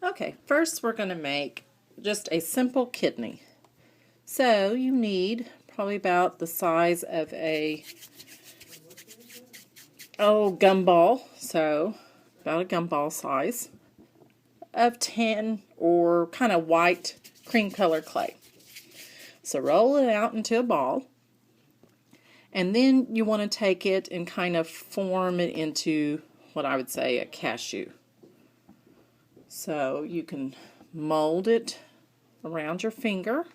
Okay, first we're going to make just a simple kidney. So you need probably about the size of a gumball, so about a gumball size of tan or kind of white cream color clay. So roll it out into a ball, and then you want to take it and kind of form it into what I would say a cashew. So you can mold it around your finger,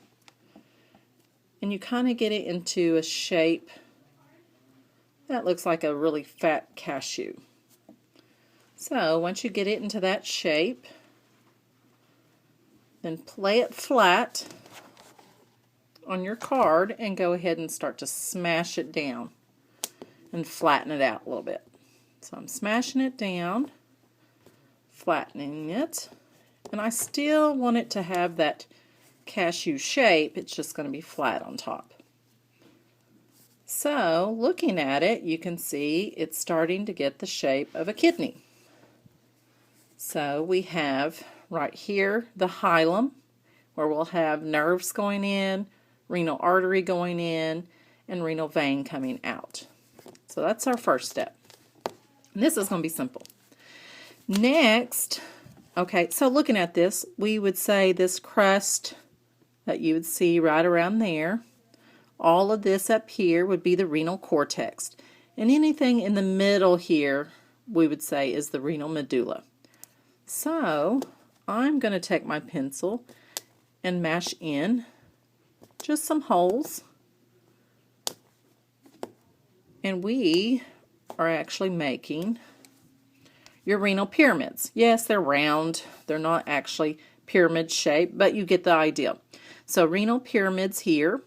and you kind of get it into a shape that looks like a really fat cashew. So once you get it into that shape, then lay it flat on your card and go ahead and start to smash it down and flatten it out a little bit. So I'm smashing it down, flattening it, and I still want it to have that cashew shape. It's just going to be flat on top. So looking at it, you can see it's starting to get the shape of a kidney. So we have right here the hilum, where we'll have nerves going in, renal artery going in, and renal vein coming out. So that's our first step. And this is going to be simple. Next, okay, so looking at this, we would say this crust that you would see right around there, all of this up here would be the renal cortex. And anything in the middle here, we would say is the renal medulla. So I'm going to take my pencil and mash in just some holes. And we are actually making your renal pyramids. Yes, they're round. They're not actually pyramid shaped, but you get the idea. So renal pyramids here.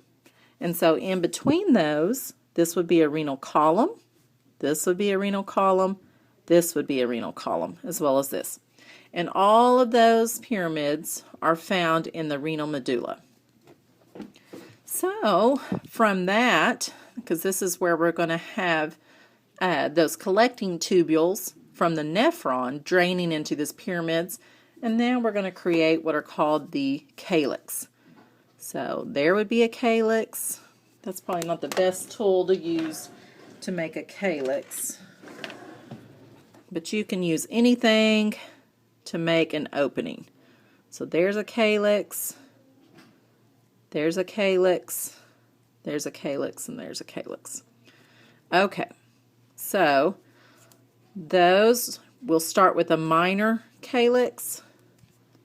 And so in between those, this would be a renal column. This would be a renal column. This would be a renal column, as well as this. And all of those pyramids are found in the renal medulla. So from that, because this is where we're going to have those collecting tubules from the nephron draining into these pyramids, and then we're going to create what are called the calyx. So there would be a calyx. That's probably not the best tool to use to make a calyx, but you can use anything to make an opening. So there's a calyx, there's a calyx, there's a calyx, and there's a calyx. Okay, so those will start with a minor calyx.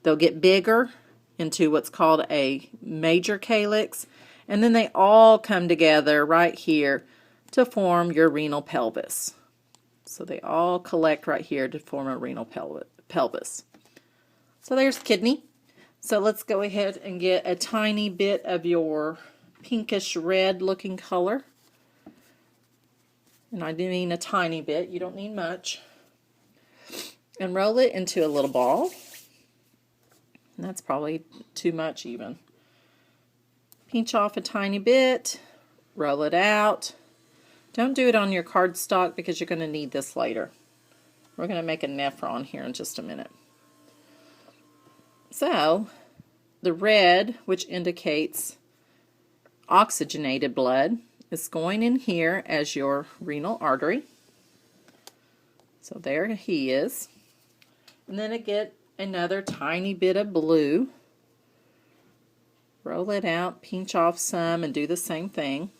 They'll get bigger into what's called a major calyx, and then they all come together right here to form your renal pelvis. So they all collect right here to form a renal pelvis. So there's the kidney. So let's go ahead and get a tiny bit of your pinkish red looking color. And I do mean a tiny bit, you don't need much. And roll it into a little ball. And that's probably too much even. Pinch off a tiny bit, roll it out. Don't do it on your cardstock because you're going to need this later. We're going to make a nephron here in just a minute. So, the red, which indicates oxygenated blood, is going in here as your renal artery. So there he is. And then I get another tiny bit of blue. Roll it out, pinch off some, and do the same thing.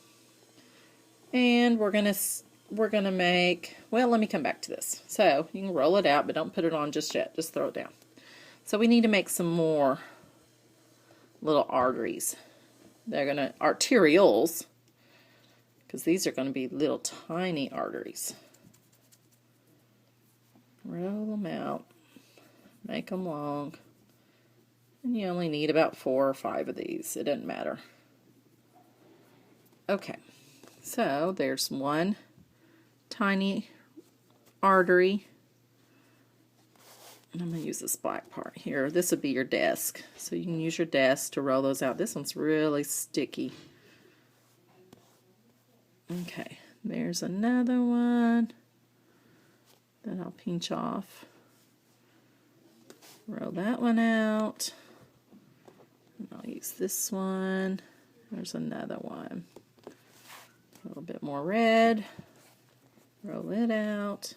And we're gonna make, well, let me come back to this. So you can roll it out, but don't put it on just yet. Just throw it down. So we need to make some more little arteries. They're gonna arterioles, because these are going to be little tiny arteries. Roll them out, make them long, and you only need about 4 or 5 of these. It doesn't matter. Okay, so there's one tiny artery. And I'm going to use this black part here. This would be your desk. So you can use your desk to roll those out. This one's really sticky. Okay, there's another one that I'll pinch off. Roll that one out. And I'll use this one. There's another one. A little bit more red. Roll it out.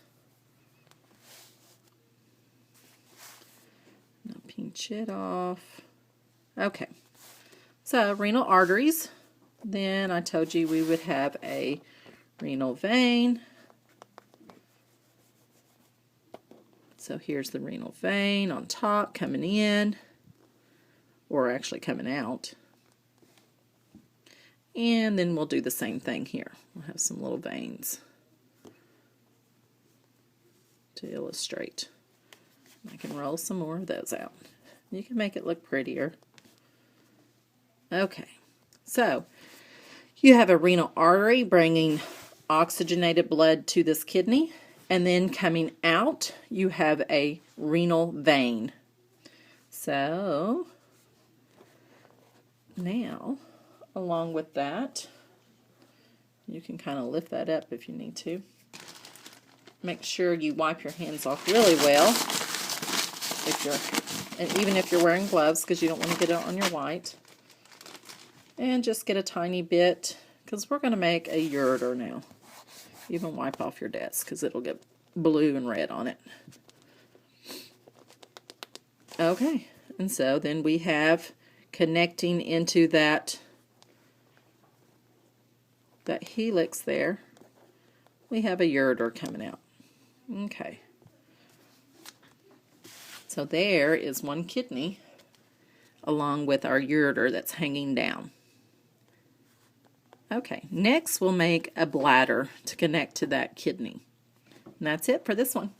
Now pinch it off. Okay. So renal arteries. Then I told you we would have a renal vein. So here's the renal vein on top coming in, or actually coming out. And then we'll do the same thing here. We'll have some little veins to illustrate. I can roll some more of those out. You can make it look prettier. Okay, so you have a renal artery bringing oxygenated blood to this kidney, and then coming out you have a renal vein. So now, along with that, you can kind of lift that up if you need to. Make sure you wipe your hands off really well, and even if you're wearing gloves, because you don't want to get it on your white. And just get a tiny bit, because we're going to make a ureter now. Even wipe off your desk, because it'll get blue and red on it. Okay, and so then we have connecting into that helix there, we have a ureter coming out. Okay. So there is one kidney along with our ureter that's hanging down. Okay, next we'll make a bladder to connect to that kidney. And that's it for this one.